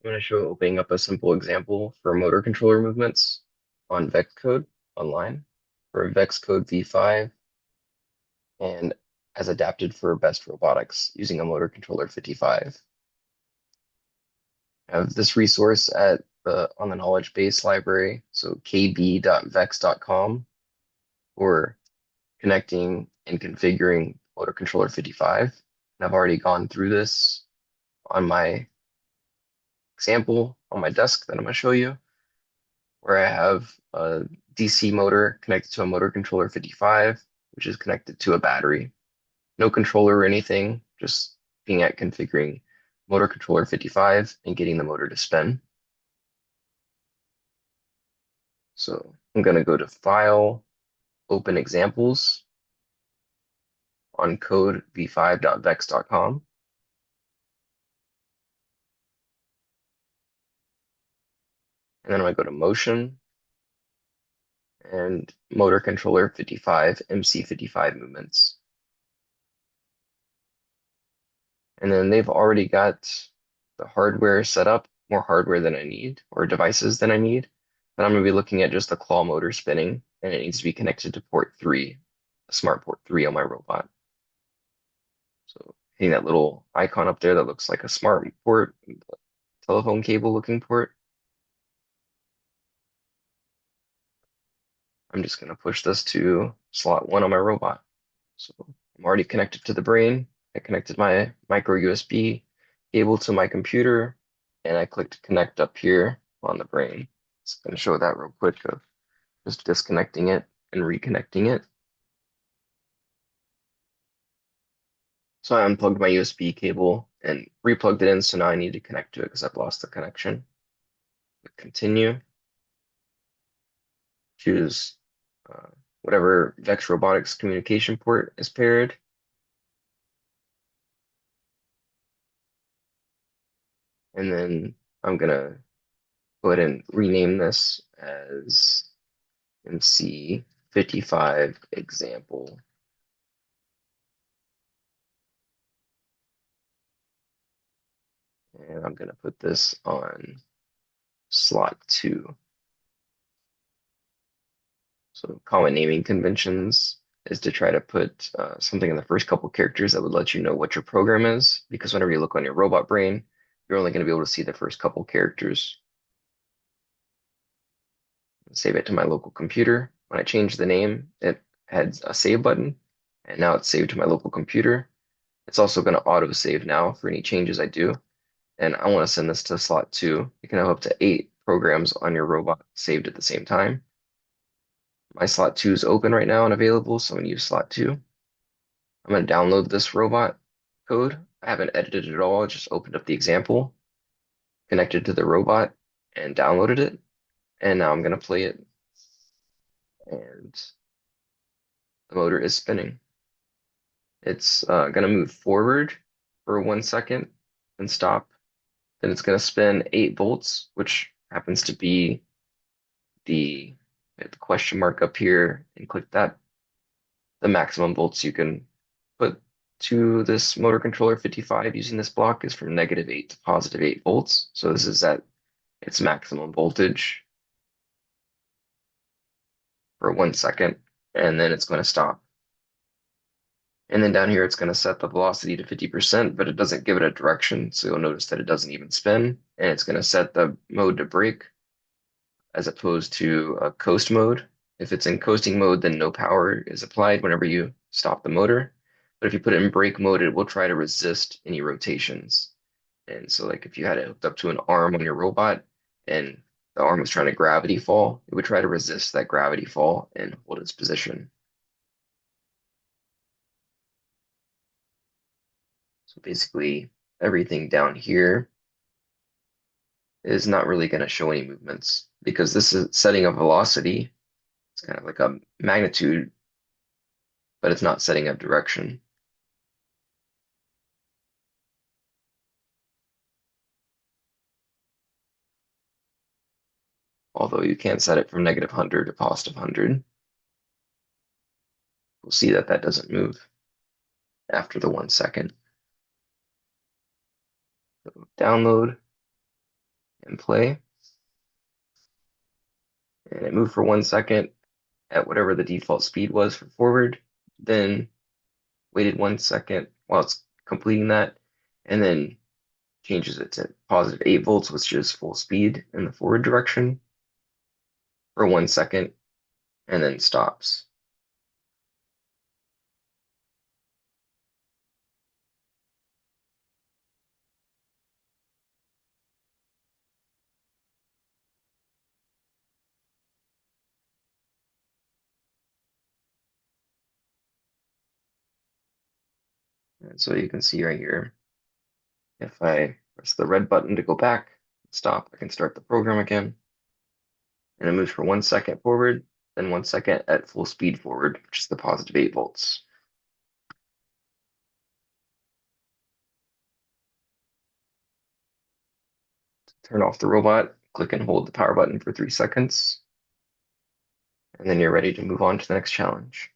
I'm going to show opening up a simple example for motor controller movements on VEXcode online for VEXcode V5 and as adapted for B.E.S.T robotics using a motor controller 55. I have this resource at the on the knowledge base library, so kb.vex.com for connecting and configuring motor controller 55. And I've already gone through this on my example on my desk that I'm going to show you, where I have a DC motor connected to a motor controller 55, which is connected to a battery. No controller or anything, just looking at configuring motor controller 55 and getting the motor to spin. So I'm going to go to File, Open Examples on code v5.vex.com. And then I'm going to go to Motion and Motor Controller 55, MC55 Movements. And then they've already got the hardware set up, more hardware than I need, or devices than I need. But I'm going to be looking at just the claw motor spinning, and it needs to be connected to port 3, a smart port 3 on my robot. So hitting that little icon up there that looks like a smart port, telephone cable looking port. I'm just going to push this to slot 1 on my robot. So I'm already connected to the brain. I connected my micro USB cable to my computer, and I clicked connect up here on the brain. It's going to show that real quick of just disconnecting it and reconnecting it. So I unplugged my USB cable and replugged it in, so now I need to connect to it because I've lost the connection. Continue. Choose uh, whatever VEX Robotics communication port is paired. And then I'm gonna go ahead and rename this as MC55 example. And I'm gonna put this on slot 2. So common naming conventions is to try to put something in the first couple characters that would let you know what your program is, because whenever you look on your robot brain, you're only going to be able to see the first couple characters. Save it to my local computer. When I change the name, it had a save button, and now it's saved to my local computer. It's also going to auto save now for any changes I do. And I want to send this to slot 2. You can have up to 8 programs on your robot saved at the same time. My slot 2 is open right now and available, so I'm going to use slot 2. I'm going to download this robot code. I haven't edited it at all. I just opened up the example, connected to the robot, and downloaded it. And now I'm going to play it. And the motor is spinning. It's going to move forward for 1 second and stop. Then it's going to spin 8 volts, which happens to be the question mark up here, and click that. The maximum volts you can put to this motor controller 55 using this block is from -8 to +8 volts. So this is at its maximum voltage for 1 second, and then it's going to stop. And then down here, it's going to set the velocity to 50%, but it doesn't give it a direction. So you'll notice that it doesn't even spin, and it's going to set the mode to brake as opposed to a coast mode. If it's in coasting mode, then no power is applied whenever you stop the motor. But if you put it in brake mode, it will try to resist any rotations. And so like if you had it hooked up to an arm on your robot and the arm was trying to gravity fall, it would try to resist that gravity fall and hold its position. So basically everything down here is not really going to show any movements because this is setting a velocity. It's kind of like a magnitude, but it's not setting up direction. Although you can set it from -100 to +100. We'll see that that doesn't move after the 1 second. So download, and play. And it moved for 1 second at whatever the default speed was for forward, then waited 1 second while it's completing that, and then changes it to positive 8 volts, which is full speed in the forward direction for 1 second, and then stops. And so you can see right here, if I press the red button to go back, stop, I can start the program again. And it moves for 1 second forward, then 1 second at full speed forward, which is the positive 8 volts. Turn off the robot, click and hold the power button for 3 seconds, and then you're ready to move on to the next challenge.